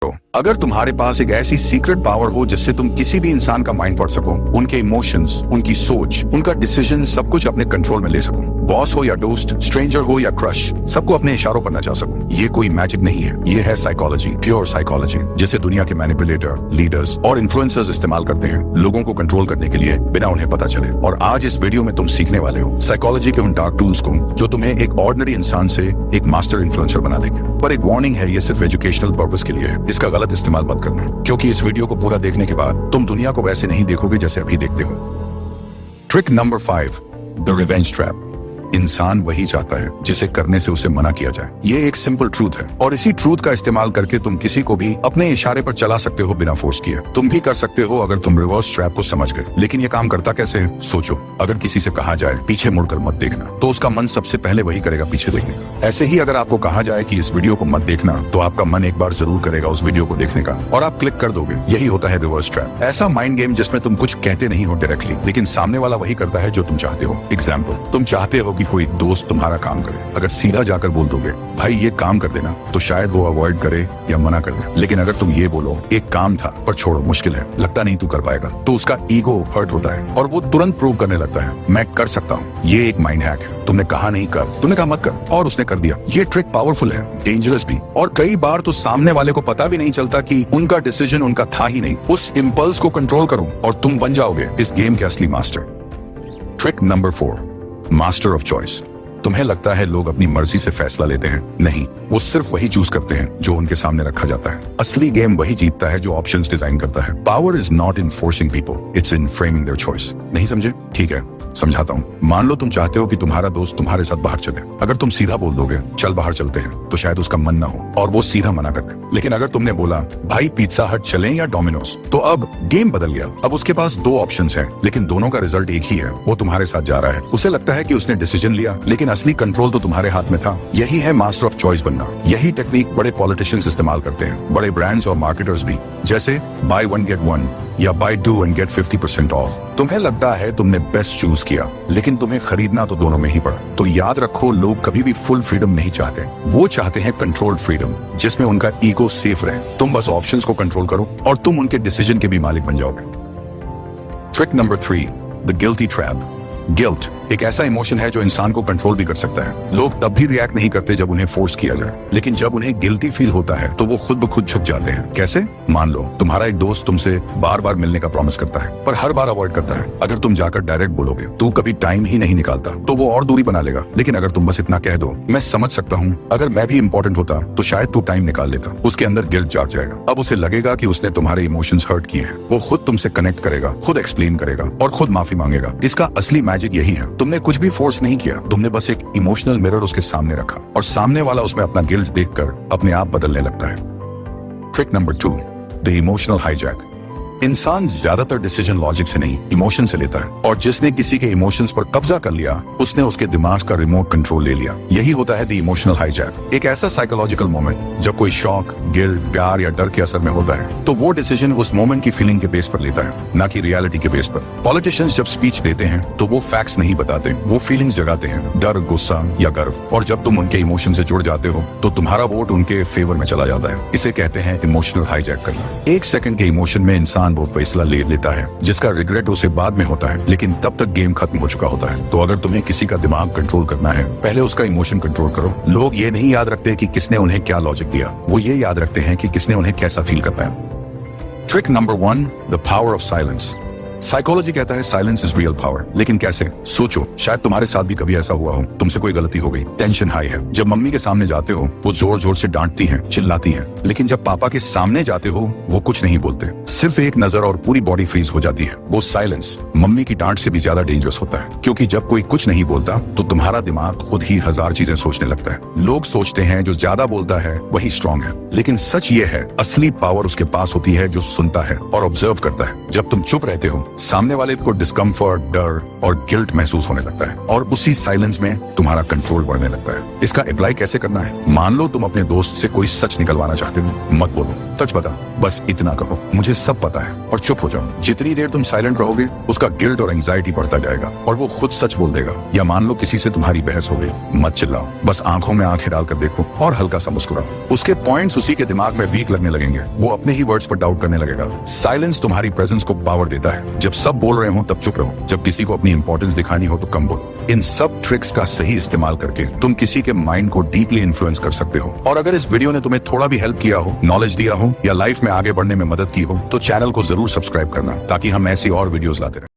हो। अगर तुम्हारे पास एक ऐसी सीक्रेट पावर हो जिससे तुम किसी भी इंसान का माइंड पढ़ सको, उनके इमोशंस, उनकी सोच, उनका डिसीजन, सब कुछ अपने कंट्रोल में ले सको, बॉस हो या दोस्त, स्ट्रेंजर हो या क्रश, सबको अपने इशारों पर नचा सको, ये कोई मैजिक नहीं है, ये है साइकोलॉजी, प्योर साइकोलॉजी, जिसे दुनिया के मैनिपुलेटर, लीडर्स और इन्फ्लुएंसर्स इस्तेमाल करते हैं लोगों को कंट्रोल करने के लिए बिना उन्हें पता चले। और आज इस वीडियो में तुम सीखने वाले हो साइकोलॉजी के उन डार्क टूल्स को जो तुम्हें एक ऑर्डिनरी इंसान से एक मास्टर इन्फ्लुएंसर बना देंगे। पर एक वार्निंग है, ये सिर्फ एजुकेशनल पर्पस के लिए है, इसका गलत इस्तेमाल मत करना, क्योंकि इस वीडियो को पूरा देखने के बाद तुम दुनिया को वैसे नहीं देखोगे जैसे अभी देखते हो। Trick number 5, the revenge trap. इंसान वही चाहता है जिसे करने से उसे मना किया जाए। ये एक सिंपल ट्रूथ है और इसी ट्रूथ का इस्तेमाल करके तुम किसी को भी अपने इशारे पर चला सकते हो बिना फोर्स किए। तुम भी कर सकते हो अगर तुम रिवर्स ट्रैप को समझ गए। लेकिन ये काम करता कैसे है? सोचो, अगर किसी से कहा जाए पीछे मुड़कर मत देखना, तो उसका मन सबसे पहले वही करेगा, पीछे देखने का। ऐसे ही अगर आपको कहा जाए कि इस वीडियो को मत देखना, तो आपका मन एक बार जरूर करेगा उस वीडियो को देखने का और आप क्लिक कर दोगे। यही होता है रिवर्स ट्रैप, ऐसा माइंड गेम जिसमें तुम कुछ कहते नहीं हो डायरेक्टली, लेकिन सामने वाला वही करता है जो तुम चाहते हो। एग्जाम्पल, तुम चाहते हो कि कोई दोस्त तुम्हारा काम करे। अगर सीधा जाकर बोल दोगे भाई ये काम कर देना, तो शायद वो अवॉइड करे या मना कर दे। लेकिन अगर तुम ये बोलो एक काम था पर छोड़ो, मुश्किल है, लगता नहीं तू कर पाएगा, तो उसका ईगो हर्ट होता है और वो तुरंत प्रूव करने लगता है मैं कर सकता हूँ। ये एक माइंड हैक है। तुमने कहा नहीं कर, तुमने कहा मत कर और उसने कर दिया। ये ट्रिक पावरफुल है, डेंजरस भी, और कई बार तो सामने वाले को पता भी नहीं चलता कि उनका डिसीजन उनका था ही नहीं। उस इम्पल्स को कंट्रोल करो और तुम बन जाओगे इस गेम के असली master. Trick number 4, master of choice. तुम्हें लगता है लोग अपनी मर्जी से फैसला लेते हैं, नहीं, वो सिर्फ वही चूज करते हैं जो उनके सामने रखा जाता है। असली गेम वही जीतता है जो ऑप्शंस डिजाइन करता है। Power is not in forcing people, it's in framing their choice. नहीं समझे? ठीक है, समझाता हूँ। मान लो तुम चाहते हो कि तुम्हारा दोस्त तुम्हारे साथ बाहर चले। अगर तुम सीधा बोल दोगे चल बाहर चलते हैं, तो शायद उसका मन ना हो और वो सीधा मना कर दे। लेकिन अगर तुमने बोला भाई पिज्जा हट चलें या डोमिनोज, तो अब गेम बदल गया। अब उसके पास 2 ऑप्शंस हैं, लेकिन दोनों का रिजल्ट एक ही है, वो तुम्हारे साथ जा रहा है। उसे लगता है कि उसने डिसीजन लिया, लेकिन असली कंट्रोल तो तुम्हारे हाथ में था। यही है मास्टर ऑफ चॉइस बनना। यही टेक्निक बड़े पॉलिटिशियंस इस्तेमाल करते हैं, बड़े ब्रांड्स और मार्केटर्स भी, जैसे बाय 1 गेट 1 या बाय 2 एंड गेट 50% ऑफ। तुम्हें लगता है तुमने बेस्ट चूज किया, लेकिन तुम्हें खरीदना तो दोनों में ही पड़ा। तो याद रखो, लोग कभी भी फुल फ्रीडम नहीं चाहते, वो चाहते हैं कंट्रोल्ड फ्रीडम, जिसमें उनका ईगो सेफ रहे। तुम बस ऑप्शंस को कंट्रोल करो और तुम उनके डिसीजन के भी मालिक बन जाओगे। Trick number 3, the guilty trap. Guilt एक ऐसा इमोशन है जो इंसान को कंट्रोल भी कर सकता है। लोग तब भी रिएक्ट नहीं करते जब उन्हें फोर्स किया जाए, लेकिन जब उन्हें गिल्टी फील होता है तो वो खुद ब खुद झुक जाते हैं। कैसे? मान लो तुम्हारा एक दोस्त तुमसे बार बार मिलने का प्रॉमिस करता है, पर हर बार अवॉइड करता है। अगर तुम जाकर डायरेक्ट बोलोगे तू कभी टाइम ही नहीं निकालता, तो वो और दूरी बना लेगा। लेकिन अगर तुम बस इतना कह दो मैं समझ सकता हूँ, अगर मैं भी इंपॉर्टेंट होता तो शायद तू टाइम निकाल लेता, उसके अंदर गिल्ट जाग जाएगा। अब उसे लगेगा कि उसने तुम्हारे इमोशंस हर्ट किए हैं। वो खुद तुमसे कनेक्ट करेगा, खुद एक्सप्लेन करेगा और खुद माफी मांगेगा। इसका असली मैजिक यही है, तुमने कुछ भी फोर्स नहीं किया, तुमने बस एक इमोशनल मिरर उसके सामने रखा और सामने वाला उसमें अपना गिल्ट देखकर अपने आप बदलने लगता है। Trick number 2, the emotional hijack. इंसान ज्यादातर डिसीजन लॉजिक से नहीं, इमोशन से लेता है, और जिसने किसी के इमोशंस पर कब्जा कर लिया उसने उसके दिमाग का रिमोट कंट्रोल ले लिया। यही होता है द इमोशनल हाईजैक, एक ऐसा साइकोलॉजिकल मोमेंट जब कोई शॉक, गिल्ट, प्यार या डर के असर में होता है, तो वो डिसीजन उस मोमेंट की फीलिंग के बेस पर लेता है, ना कि रियलिटी के बेस पर। पॉलिटिशियंस जब स्पीच देते हैं तो वो फैक्ट्स नहीं बताते, वो फीलिंग्स जगाते हैं, डर, गुस्सा या गर्व। और जब तुम उनके इमोशन से जुड़ जाते हो तो तुम्हारा वोट उनके फेवर में चला जाता है। इसे कहते हैं इमोशनल हाईजैक करना। 1 सेकंड के इमोशन में इंसान वो फैसला ले लेता है जिसका रिग्रेट उसे बाद में होता है, लेकिन तब तक गेम खत्म हो चुका होता है। तो अगर तुम्हें किसी का दिमाग कंट्रोल करना है, पहले उसका इमोशन कंट्रोल करो। लोग ये नहीं याद रखते कि किसने उन्हें क्या लॉजिक दिया, वो ये याद रखते हैं कि किसने उन्हें कैसा फील करता है। Trick number 1, the power of silence. Psychology कहता है साइलेंस इज रियल पावर, लेकिन कैसे? सोचो, शायद तुम्हारे साथ भी कभी ऐसा हुआ हो, तुमसे कोई गलती हो गई, टेंशन हाई है, जब मम्मी के सामने जाते हो वो जोर जोर से डांटती हैं, चिल्लाती हैं, लेकिन जब पापा के सामने जाते हो वो कुछ नहीं बोलते, सिर्फ एक नजर और पूरी बॉडी फ्रीज हो जाती है। वो साइलेंस मम्मी की डांट से भी ज्यादा डेंजरस होता है, क्योंकि जब कोई कुछ नहीं बोलता तो तुम्हारा दिमाग खुद ही 1000 चीजें सोचने लगता है। लोग सोचते हैं जो ज्यादा बोलता है वही स्ट्रांग है, लेकिन सच ये है असली पावर उसके पास होती है जो सुनता है और ऑब्जर्व करता है। जब तुम चुप रहते हो सामने वाले को डिस्कम्फर्ट, डर और गिल्ट महसूस होने लगता है और उसी साइलेंस में तुम्हारा कंट्रोल बढ़ने लगता है। इसका अप्लाई कैसे करना है? मान लो तुम अपने दोस्त से कोई सच निकलवाना चाहते हो, मत बोलो सच बता, बस इतना कहो मुझे सब पता है और चुप हो जाओ। जितनी देर तुम साइलेंट रहोगे उसका गिल्ट और एंजाइटी बढ़ता जाएगा और वो खुद सच बोल देगा। या मान लो किसी से तुम्हारी बहस हो गई, मत चिल्लाओ, बस आंखों में आंखें डालकर देखो और हल्का सा मुस्कुराओ। उसके पॉइंट्स उसी के दिमाग में वीक लगने लगेंगे, वो अपने ही वर्ड्स पर डाउट करने लगेगा। साइलेंस तुम्हारी प्रेजेंस को पावर देता है। जब सब बोल रहे हो तब चुप रहो, जब किसी को अपनी इंपॉर्टेंस दिखानी हो तो कम बोलो। इन सब ट्रिक्स का सही इस्तेमाल करके तुम किसी के माइंड को डीपली इन्फ्लुएंस कर सकते हो। और अगर इस वीडियो ने तुम्हें थोड़ा भी हेल्प किया हो, नॉलेज दिया हो या लाइफ में आगे बढ़ने में मदद की हो तो चैनल को जरूर सब्सक्राइब करना ताकि हम ऐसी और वीडियोस लाते रहें।